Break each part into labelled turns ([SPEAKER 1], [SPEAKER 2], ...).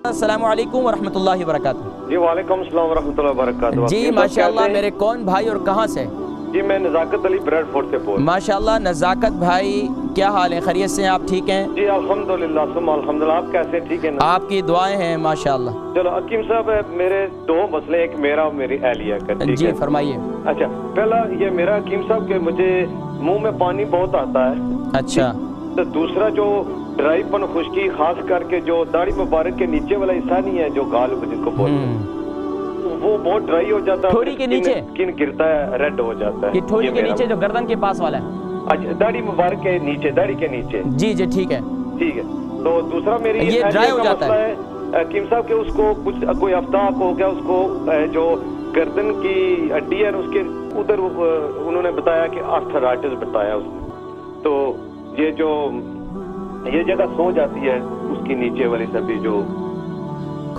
[SPEAKER 1] अस्सलाम वालेकुम वरहमतुल्लाहि वबरकातुहू।
[SPEAKER 2] जी वालेकुम अस्सलाम वरहमतुल्लाहि वबरकातुहू।
[SPEAKER 1] जी माशाअल्लाह मेरे कौन भाई और कहाँ से?
[SPEAKER 2] जी मैं नज़ाकत अली ब्रेडफोर्ड से बोल।
[SPEAKER 1] माशाअल्लाह नज़ाकत भाई, क्या हाल है, खैरियत से हैं आप? ठीक हैं
[SPEAKER 2] जी अल्हम्दुलिल्लाह सुम्मा अल्हम्दुलिल्लाह। आप कैसे हैं? ठीक है ना?
[SPEAKER 1] आपकी दुआएं हैं माशाअल्लाह।
[SPEAKER 2] चलो हकीम साहब, मेरे दो मसले, एक मेरा और मेरी एहलिया का, ठीक
[SPEAKER 1] जी
[SPEAKER 2] है?
[SPEAKER 1] फरमाइए।
[SPEAKER 2] अच्छा, पहला ये मेरा हकीम साहब कि मुझे मुंह में पानी बहुत आता है।
[SPEAKER 1] अच्छा।
[SPEAKER 2] तो दूसरा जो ड्राईपन, खुश्की, खास करके जो दाढ़ी मुबारक के नीचे वाला हिस्सा नहीं है, जो गाल जिसको बोलते हैं, वो बहुत ड्राई हो जाता है।
[SPEAKER 1] ठोड़ी के नीचे
[SPEAKER 2] स्किन गिरता है, रेड हो जाता है।
[SPEAKER 1] ये ठोड़ी के नीचे जो गर्दन के पास वाला है?
[SPEAKER 2] अच्छा, दाढ़ी मुबारक के नीचे, दाढ़ी के नीचे।
[SPEAKER 1] जी जी ठीक है।
[SPEAKER 2] ठीक है। तो दूसरा मेरी
[SPEAKER 1] ये ड्राई हो जाता है
[SPEAKER 2] हकीम साहब के उसको कुछ कोई हफ्ता हो गया, उसको जो गर्दन की हड्डी है उसके उधर उन्होंने बताया कि आर्थराइटिस बताया उसने। तो ये जो ये जगह सो जाती है उसकी नीचे वाली सभी जो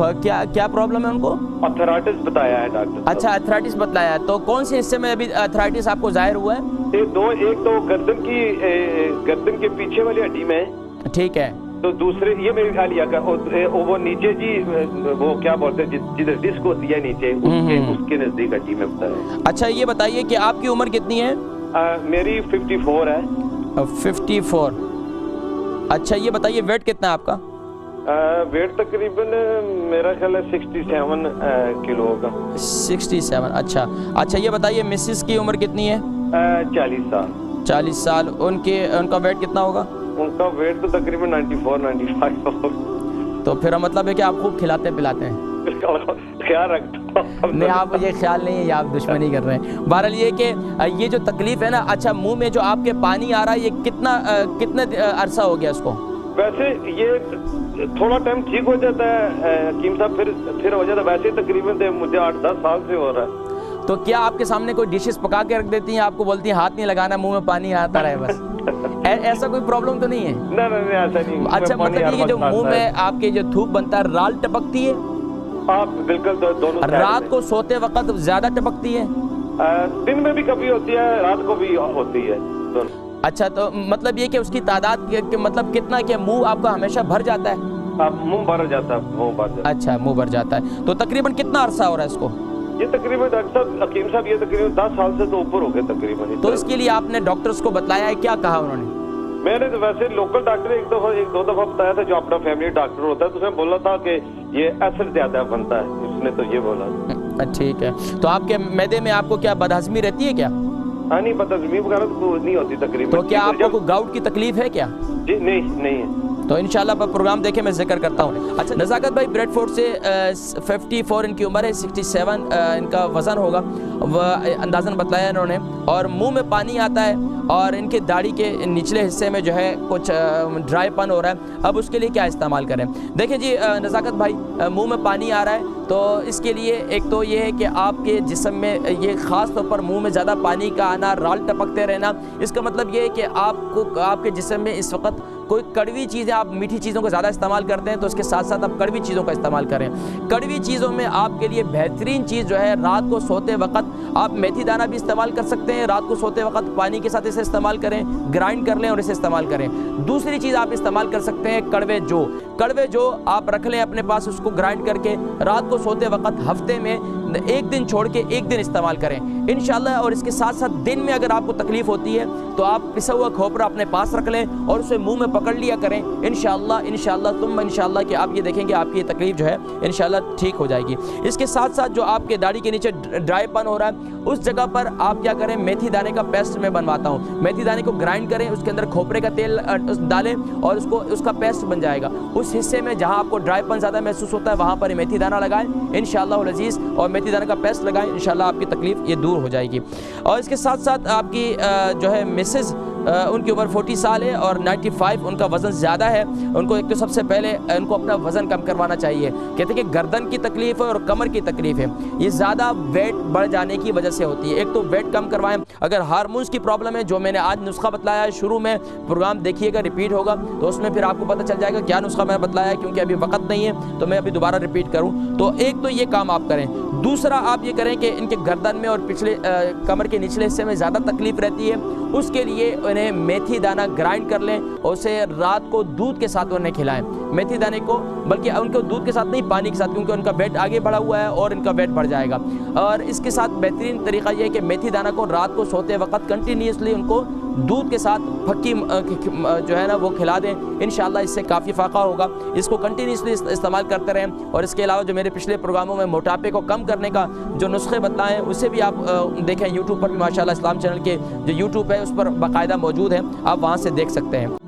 [SPEAKER 1] क्या क्या प्रॉब्लम है उनको?
[SPEAKER 2] आर्थराइटिस बताया है डॉक्टर।
[SPEAKER 1] अच्छा आर्थराइटिस बताया है। तो कौन से हिस्से में अभी आर्थराइटिस आपको जाहिर हुआ है?
[SPEAKER 2] एक तो गर्दन के पीछे वाली हड्डी में।
[SPEAKER 1] ठीक है।
[SPEAKER 2] तो दूसरे ये मेरे ख्याल का वो नीचे जी, वो क्या बोलते हैं जिधर डिस्क होती है नीचे, उसके नजदीक हड्डी में बताया।
[SPEAKER 1] अच्छा ये बताइए कि आपकी उम्र कितनी है?
[SPEAKER 2] मेरी 54 है।
[SPEAKER 1] 54। अच्छा ये बताइए वेट कितना है आपका?
[SPEAKER 2] वेट तकरीबन मेरा ख्याल है 67 किलो होगा।
[SPEAKER 1] 67। अच्छा ये बताइए मिसेस की उम्र कितनी है?
[SPEAKER 2] 40 साल। 40
[SPEAKER 1] साल। उनका वेट कितना होगा?
[SPEAKER 2] उनका वेट तो तकरीबन 94-95 होगा।
[SPEAKER 1] तो फिर मतलब है कि आप खूब खिलाते पिलाते हैं?
[SPEAKER 2] ख्याल रखता हूं।
[SPEAKER 1] नहीं आप मुझे ख्याल नहीं है, ये आप दुश्मनी कर रहे हैं। बहरहाल ये कि ये जो तकलीफ है ना, अच्छा मुंह में जो आपके पानी आ रहा है, ये कितने अरसा हो गया इसको?
[SPEAKER 2] वैसे ये थोड़ा टाइम ठीक हो जाता है हकीम साहब, फिर हो जाता है। वैसे तकरीबन मुझे 8-10 साल से हो रहा है।
[SPEAKER 1] तो क्या आपके सामने कोई डिशेस पका के रख देती हैं, आपको बोलती हैं हाथ नहीं लगाना, मुंह में पानी आता रहे बस? ऐसा कोई प्रॉब्लम तो नहीं है?
[SPEAKER 2] नहीं ऐसा नहीं।
[SPEAKER 1] अच्छा मतलब ये जो मुंह में आपके जो थूक बनता है, राल टपकती है?
[SPEAKER 2] आप बिल्कुल दोनों।
[SPEAKER 1] रात को सोते वक्त ज्यादा टपकती है?
[SPEAKER 2] दिन में भी कभी होती है, रात को भी होती है, दोनों।
[SPEAKER 1] अच्छा तो मतलब ये कि उसकी तादाद मतलब कितना, क्या मुंह आपका हमेशा भर जाता है?
[SPEAKER 2] मुंह भर जाता है, मुंह भर जाता है।
[SPEAKER 1] अच्छा मुंह भर जाता है। तो तकरीबन कितना अरसा हो रहा है इसको?
[SPEAKER 2] ये तकरीबन डॉक्टर साहब, हकीम साहब, ये तकरीबन 10 साल से तो ऊपर हो गए तकरीबन।
[SPEAKER 1] तो इसके लिए आपने डॉक्टर्स को बताया है, क्या कहा उन्होंने?
[SPEAKER 2] मैंने तो वैसे लोकल डॉक्टर एक दो दफा बताया था, जो अपना फैमिली डॉक्टर होता है, तो उसने बोला था कि ये एसिड ज्यादा बनता है, उसने तो ये बोला।
[SPEAKER 1] ठीक है। तो आपके मैदे में आपको क्या बदहजमी रहती है क्या?
[SPEAKER 2] हाँ नहीं, बदहजमी वगैरह तो नहीं होती तकरीबन।
[SPEAKER 1] तो क्या आपको कोई गाउट की तकलीफ है क्या?
[SPEAKER 2] जी नहीं है।
[SPEAKER 1] तो इंशाल्लाह पर प्रोग्राम देखे मैं जिक्र करता हूँ। अच्छा नज़ाकत भाई ब्रेडफोर्ड से 54 इनकी उम्र है, 67 इनका वज़न होगा, वह अंदाज़न बतलाया इन्होंने। और मुंह में पानी आता है और इनके दाढ़ी के निचले हिस्से में जो है कुछ ड्राईपन हो रहा है। अब उसके लिए क्या इस्तेमाल करें? देखिए जी नज़ाकत भाई, मुंह में पानी आ रहा है तो इसके लिए एक तो ये है कि आपके जिस्म में ये ख़ास तौर पर मुंह में ज़्यादा पानी का आना, राल टपकते रहना, इसका मतलब ये है कि आपके जिस्म में इस वक्त कोई कड़वी चीज़ें, आप मीठी चीज़ों का ज़्यादा इस्तेमाल करते हैं तो उसके साथ साथ आप कड़वी चीज़ों का इस्तेमाल करें। कड़वी चीज़ों में आपके लिए बेहतरीन चीज़ जो है, रात को सोते वक्त आप मेथी दाना भी इस्तेमाल कर सकते हैं। रात को सोते वक्त पानी के साथ इसे इस्तेमाल करें, ग्राइंड कर लें और इसे इस्तेमाल करें। दूसरी चीज़ आप इस्तेमाल कर सकते हैं कड़वे जो आप रख लें अपने पास, उसको ग्राइंड करके रात को सोते वक्त हफ्ते में एक दिन छोड़ के एक दिन इस्तेमाल करें इंशाल्लाह। और इसके साथ साथ दिन में अगर आपको तकलीफ होती है तो आप पिसा हुआ खोपरा अपने पास रख लें और उसे मुंह में पकड़ लिया करें इंशाल्लाह कि आप ये देखेंगे आपकी ये तकलीफ जो है इंशाल्लाह ठीक हो जाएगी। इसके साथ साथ जो आपके दाढ़ी के नीचे ड्राईपन हो रहा है उस जगह पर आप क्या करें, मेथी दाने का पेस्ट मैं बनवाता हूँ। मेथी दाने को ग्राइंड करें, उसके अंदर खोपरे का तेल डालें और उसका पेस्ट बन जाएगा। उस हिस्से में जहाँ आपको ड्राईपन ज़्यादा महसूस होता है वहाँ पर मेथी दाना लगाएं इंशाअल्लाह अज़ीज़, और मेथी दाने का पेस्ट लगाएं इंशाअल्लाह आपकी तकलीफ ये दूर हो जाएगी। और इसके साथ साथ आपकी जो है मिसेस, उनकी उम्र 40 साल है और 95 उनका वज़न ज़्यादा है। उनको एक तो सबसे पहले उनको अपना वज़न कम करवाना चाहिए। कहते हैं कि गर्दन की तकलीफ़ है और कमर की तकलीफ़ है, ये ज़्यादा वेट बढ़ जाने की वजह से होती है। एक तो वेट कम करवाएं। अगर हार्मोन्स की प्रॉब्लम है, जो मैंने आज नुस्खा बतलाया है, शुरू में प्रोग्राम देखिएगा, रिपीट होगा तो उसमें फिर आपको पता चल जाएगा क्या नुस्खा मैंने बतलाया है, क्योंकि अभी वक्त नहीं है तो मैं अभी दोबारा रिपीट करूँ। तो एक तो ये काम आप करें। दूसरा आप ये करें कि इनके गर्दन में और पिछले कमर के निचले हिस्से में ज़्यादा तकलीफ़ रहती है, उसके लिए انہیں میتھی دانہ گرائنڈ کر لیں اور اسے رات کو دودھ کے ساتھ انہیں کھلائیں. میتھی دانے کو بلکہ ان کو دودھ کے ساتھ نہیں پانی کے ساتھ, کیونکہ ان کا ویٹ آگے بڑھا ہوا ہے اور ان کا ویٹ بڑھ جائے گا. اور اس کے ساتھ بہترین طریقہ یہ ہے کہ میتھی دانہ کو رات کو سوتے وقت کنٹینیوسلی ان کو دودھ کے ساتھ پھکی جو ہے نا وہ کھلا دیں. انشاءاللہ اس سے کافی فائدہ ہوگا. اس کو کنٹینیوسلی استعمال کرتے رہیں. اور اس کے علاوہ جو میرے پچھلے پروگراموں میں موٹاپے کو کم کرنے کا جو نسخے بتائے ہیں اسے بھی آپ دیکھیں. یوٹیوب پر بھی ماشاءاللہ اسلام چینل کے جو یوٹیوب ہے اس پر باقاعدہ موجود ہیں, آپ وہاں سے دیکھ سکتے ہیں.